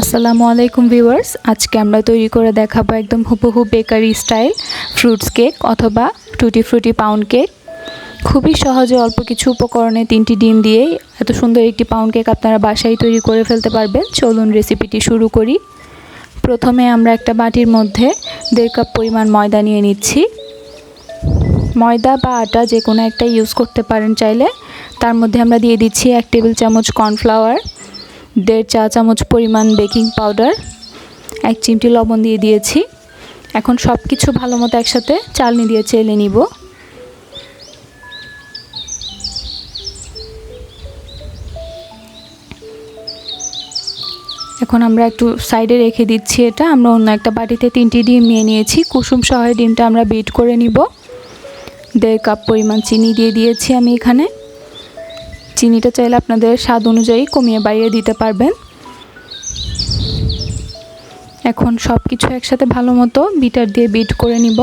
আসসালামু আলাইকুম ভিউয়ার্স, আজকে আমরা তৈরি করে দেখাবো একদম হুবহু বেকারি স্টাইল ফ্রুটস কেক অথবা টুটি ফ্রুটি পাউন্ড কেক। খুবই সহজে অল্প কিছু উপকরণে 3টি ডিম দিয়েই এত সুন্দর একটি পাউন্ড কেক আপনারা বাসায় তৈরি করে ফেলতে পারবেন। চলুন রেসিপিটি শুরু করি। প্রথমে আমরা একটা বাটির মধ্যে 1.5 কাপ পরিমাণ ময়দা নিয়ে নিচ্ছি। ময়দা বা আটা যে কোনো একটা ইউজ করতে পারেন চাইলে। তার মধ্যে আমরা দিয়ে দিচ্ছি 1 টেবিল চামচ কর্নফ্লাওয়ার, 1.5 চা চামচ পরিমাণ বেকিং পাউডার, 1 চিমটি লবণ দিয়ে দিয়েছি। এখন সব কিছু ভালো মতো একসাথে চালনি দিয়ে চেলে নিব। এখন আমরা একটু সাইডে রেখে দিচ্ছি এটা। আমরা অন্য একটা বাটিতে 3টি ডিম নিয়ে নিয়েছি। কুসুম সহ ডিমটা আমরা বিট করে নিব। 1.5 কাপ পরিমাণ চিনি দিয়ে দিয়েছি আমি এখানে। চিনিটা চাইলে আপনাদের স্বাদ অনুযায়ী কমিয়ে বাড়িয়ে দিতে পারবেন। এখন সব কিছু একসাথে ভালো মতো বিটার দিয়ে বিট করে নিব।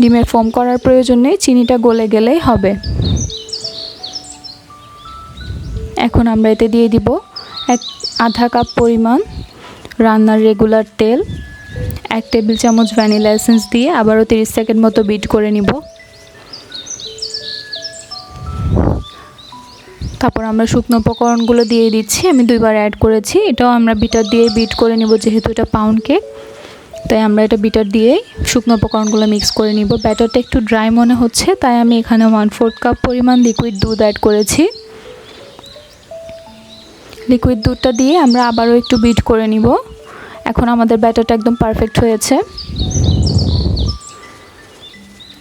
ডিমের ফোম করার প্রয়োজন নেই, চিনিটা গলে গেলেই হবে। এখন আমরা এতে দিয়ে দিব আধা কাপ পরিমাণ রান্নার রেগুলার তেল, 1 টেবিল চামচ ভ্যানিলা এসেন্স দিয়ে আবারও 30 সেকেন্ড মতো বিট করে নিব। তারপর আমরা শুকনো উপকরণগুলো দিয়ে দিচ্ছি। আমি 2বার অ্যাড করেছি। এটাও আমরা বিটার দিয়ে বিট করে নিব, যেহেতু এটা পাউন্ড কেক তাই আমরা এটা বিটার দিয়েই শুকনো উপকরণগুলো মিক্স করে নিব। ব্যাটারটা একটু ড্রাই মনে হচ্ছে, তাই আমি এখানে 1/4 কাপ পরিমাণ লিকুইড দুধ অ্যাড করেছি। লিকুইড দুধটা দিয়ে আমরা আবারও একটু বিট করে নিব। এখন আমাদের ব্যাটারটা একদম পারফেক্ট হয়েছে।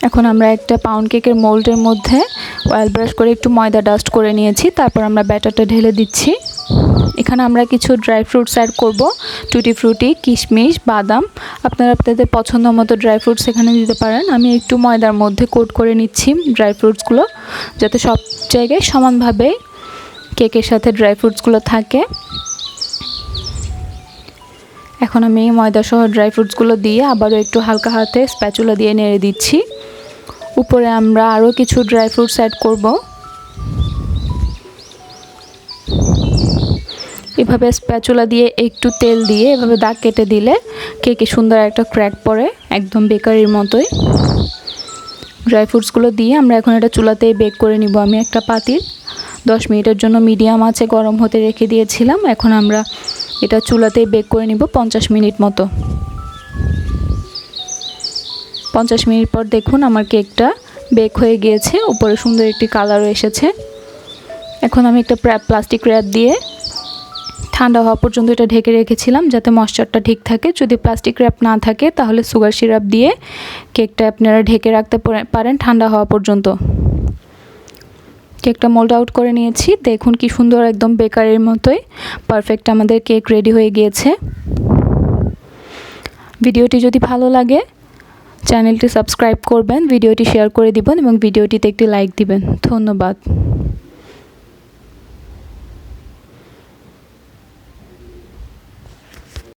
এখন আমরা একটা পাউন্ড কেকের মোল্ডের মধ্যে অয়েল ব্রাশ করে একটু ময়দা ডাস্ট করে নিয়েছি। তারপর আমরা ব্যাটারটা ঢেলে দিচ্ছি। এখানে আমরা কিছু ড্রাই ফ্রুটস অ্যাড করব, টুটি ফ্রুটি, কিশমিশ, বাদাম। আপনারা আপনাদের পছন্দ মতো ড্রাই ফ্রুটস এখানে দিতে পারেন। আমি একটু ময়দার মধ্যে কোট করে নিচ্ছি ড্রাই ফ্রুটসগুলো, যাতে সব জায়গায় সমানভাবে কেকের সাথে ড্রাই ফ্রুটসগুলো থাকে। এখন আমি ময়দা সহ ড্রাই ফ্রুটসগুলো দিয়ে আবারও একটু হালকা হাতে স্প্যাচুলা দিয়ে নেড়ে দিচ্ছি। উপরে আমরা আরও কিছু ড্রাই ফ্রুটস অ্যাড করব। এভাবে স্প্যাচুলা দিয়ে একটু তেল দিয়ে এভাবে দাগ কেটে দিলে কেকে সুন্দর একটা ক্র্যাক পড়ে, একদম বেকারির মতোই। ড্রাই ফ্রুটসগুলো দিয়ে আমরা এখন এটা চুলাতেই বেক করে নিব। আমি একটা পাতিল 10 মিনিটের জন্য মিডিয়াম আঁচে গরম হতে রেখে দিয়েছিলাম। এখন আমরা এটা চুলাতেই বেক করে নিব 50 মিনিট মতো। 50 মিনিট পর দেখুন আমার কেকটা বেক হয়ে গিয়েছে, উপরে সুন্দর একটি কালারও এসেছে। এখন আমি একটা প্লাস্টিক র্যাপ দিয়ে ঠান্ডা হওয়া পর্যন্ত এটা ঢেকে রেখেছিলাম, যাতে ময়েশ্চারটা ঠিক থাকে। যদি প্লাস্টিক র্যাপ না থাকে তাহলে সুগার সিরাপ দিয়ে কেকটা আপনারা ঢেকে রাখতে পারেন ঠান্ডা হওয়া পর্যন্ত। কেকটা মোল্ড আউট করে নিয়েছি। দেখুন কি সুন্দর, একদম বেকারির মতোই পারফেক্ট আমাদের কেক রেডি হয়ে গিয়েছে। ভিডিওটি যদি ভালো লাগে চ্যানেলটি সাবস্ক্রাইব করবেন, ভিডিওটি শেয়ার করে দিবেন এবং ভিডিওটিতে একটি লাইক দিবেন। ধন্যবাদ।